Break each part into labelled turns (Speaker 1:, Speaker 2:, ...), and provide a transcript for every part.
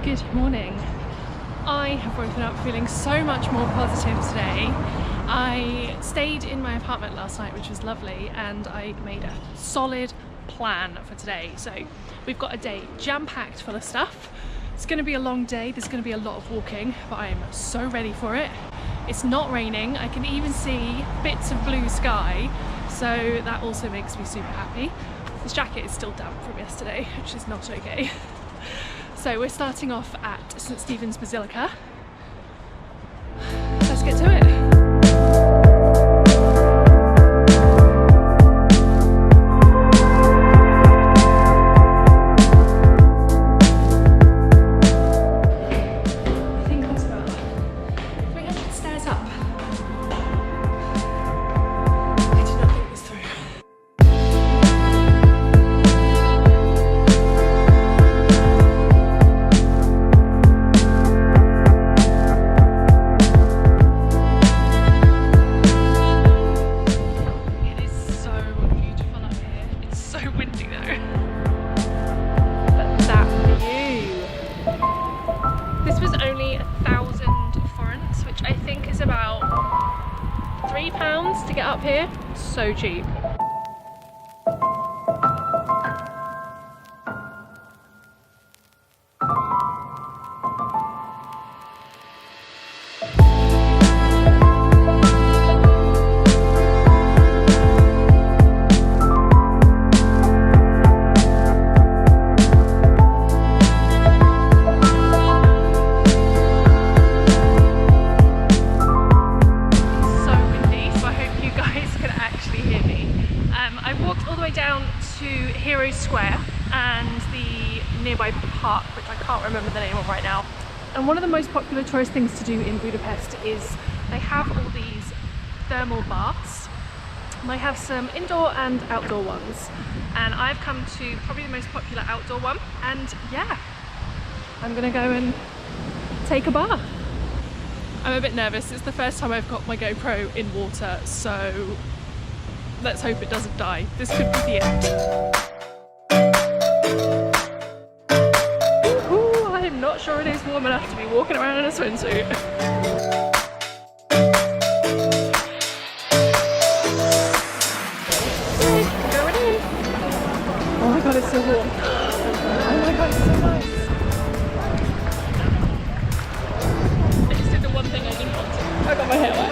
Speaker 1: Good morning. I have woken up feeling so much more positive today. I stayed in my apartment last night, which was lovely, and I made a solid plan for today. So we've got a day jam-packed full of stuff. It's going to be a long day, there's going to be a lot of walking, but I am so ready for it. It's not raining, I can even see bits of blue sky, so that also makes me super happy. This jacket is still damp from yesterday, which is not okay. So we're starting off at St. Stephen's Basilica. Let's get to it. £3 to get up here, so cheap. Square and the nearby park, which I can't remember the name of right now. And one of the most popular tourist things to do in Budapest is they have all these thermal baths. And they have some indoor and outdoor ones, and I've come to probably the most popular outdoor one, and yeah, I'm gonna go and take a bath. I'm a bit nervous. It's the first time I've got my GoPro in water, so let's hope it doesn't die. This could be the end. I'm not sure it is warm enough to be walking around in a swimsuit. Going in. Oh my god, it's so warm. Oh my god, it's so nice. I just did the one thing I didn't want to. I got my hair wet.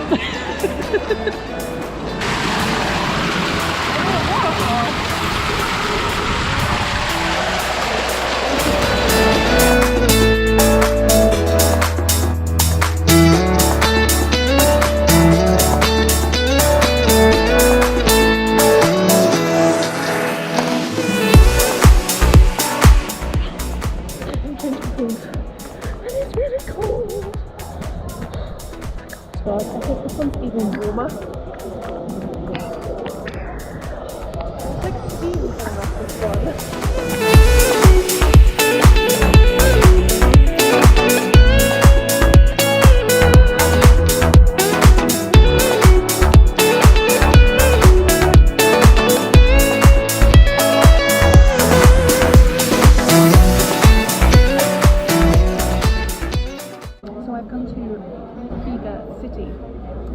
Speaker 1: I think this one's even warmer. It's like steam coming off this one.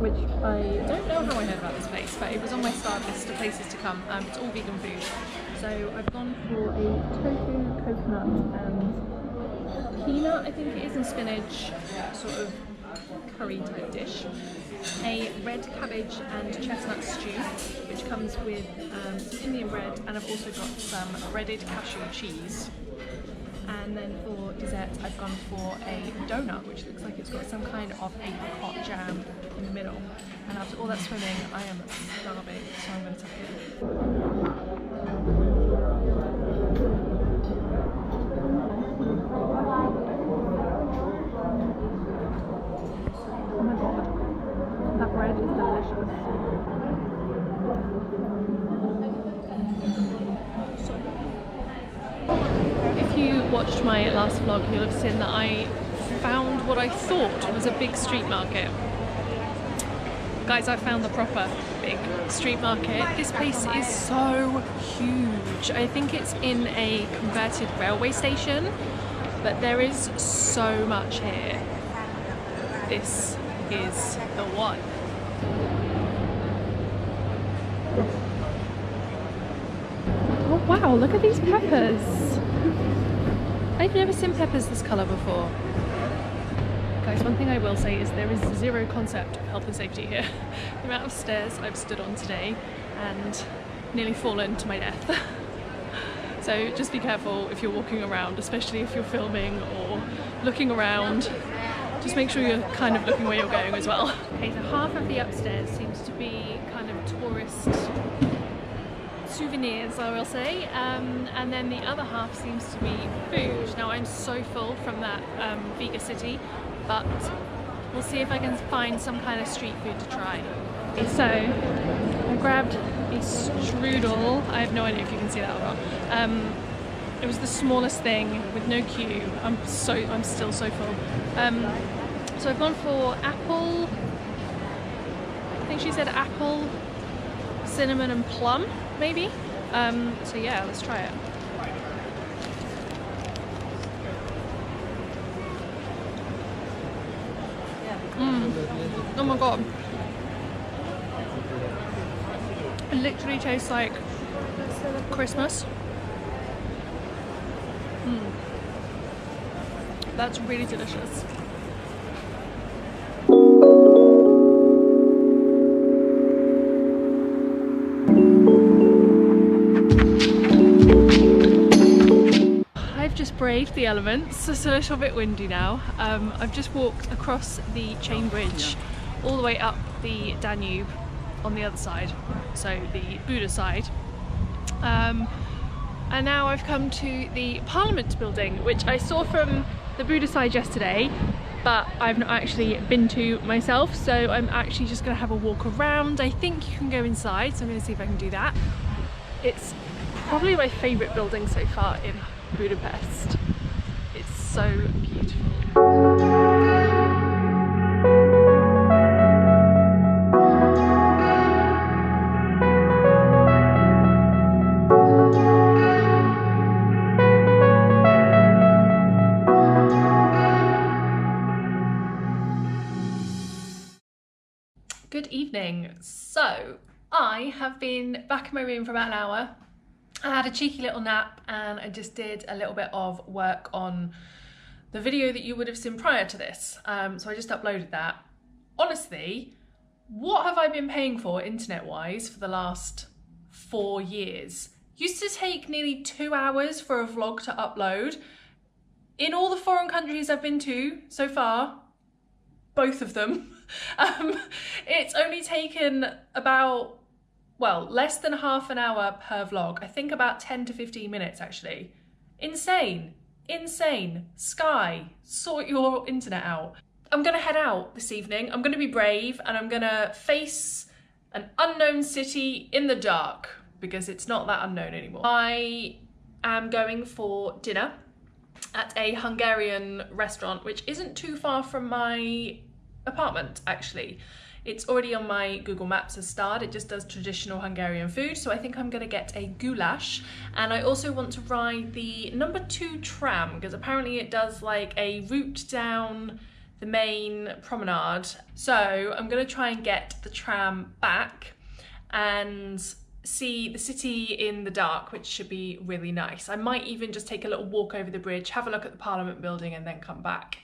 Speaker 1: Which I don't know how I heard about this place, but it was on my start list of places to come. It's all vegan food. So I've gone for a tofu, coconut and peanut, I think it is, and spinach sort of curry type dish. A red cabbage and chestnut stew, which comes with some Indian bread, and I've also got some breaded cashew cheese. And then for dessert, I've gone for a donut, which looks like it's got some kind of apricot jam in the middle. And after all that swimming, I am starving, so I'm going to tuck it. Oh my god, that bread is delicious. If you watched my last vlog, you'll have seen that I found what I thought was a big street market. Guys, I found the proper big street market. This place is so huge. I think it's in a converted railway station. but there is so much here. This is the one. Oh wow, look at these peppers. I've never seen peppers this colour before. Guys, one thing I will say is there is zero concept of health and safety here. The amount of stairs I've stood on today and nearly fallen to my death. So just be careful if you're walking around, especially if you're filming or looking around. Just make sure you're kind of looking where you're going as well. Okay, so half of the upstairs seems to be kind of tourist souvenirs, I will say, and then the other half seems to be food. Now I'm so full from that Vega city, but we'll see if I can find some kind of street food to try. Okay, so I grabbed a strudel. I have no idea if you can see that or not. It was the smallest thing with no queue. I'm still so full. So I've gone for apple. I think she said apple, cinnamon and plum, maybe. So yeah, let's try it. Oh my god. It literally tastes like Christmas. That's really delicious. I've just braved the elements. It's a little bit windy now. I've just walked across the chain bridge all the way up the Danube on the other side, so the Buda side. And now I've come to the Parliament building, which I saw from the Buda side yesterday, but I've not actually been to myself, so I'm actually just going to have a walk around. I think you can go inside, so I'm going to see if I can do that. It's probably my favourite building so far in Budapest. It's so beautiful. Good evening. So I have been back in my room for about an hour. I had a cheeky little nap and I just did a little bit of work on the video that you would have seen prior to this. So I just uploaded that. Honestly, what have I been paying for internet-wise for the last 4 years? Used to take nearly 2 hours for a vlog to upload. In all the foreign countries I've been to so far, both of them, it's only taken about, well, less than half an hour per vlog. I think about 10 to 15 minutes actually. Insane, insane. Sky, sort your internet out. I'm gonna head out this evening. I'm gonna be brave and I'm gonna face an unknown city in the dark because it's not that unknown anymore. I am going for dinner at a Hungarian restaurant, which isn't too far from my apartment actually. It's already on my Google Maps as starred. It just does traditional Hungarian food, so I think I'm gonna get a goulash. And I also want to ride the #2 tram because apparently it does like a route down the main promenade. So I'm gonna try and get the tram back and see the city in the dark, which should be really nice. I might even just take a little walk over the bridge, have a look at the Parliament building and then come back.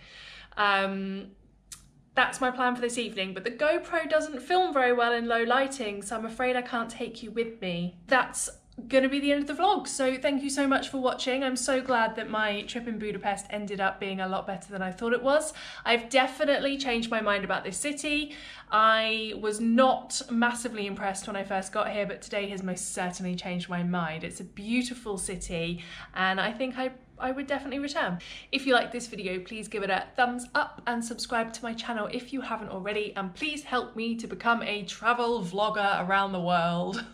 Speaker 1: That's my plan for this evening, but the GoPro doesn't film very well in low lighting, so I'm afraid I can't take you with me. That's gonna be the end of the vlog, so thank you so much for watching. I'm so glad that my trip in Budapest ended up being a lot better than I thought it was. I've definitely changed my mind about this city. I was not massively impressed when I first got here, but today has most certainly changed my mind. It's a beautiful city, and I think I would definitely return. If you like this video, please give it a thumbs up and subscribe to my channel if you haven't already, and please help me to become a travel vlogger around the world.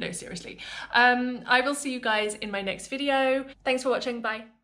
Speaker 1: No, seriously. I will see you guys in my next video. Thanks for watching, bye.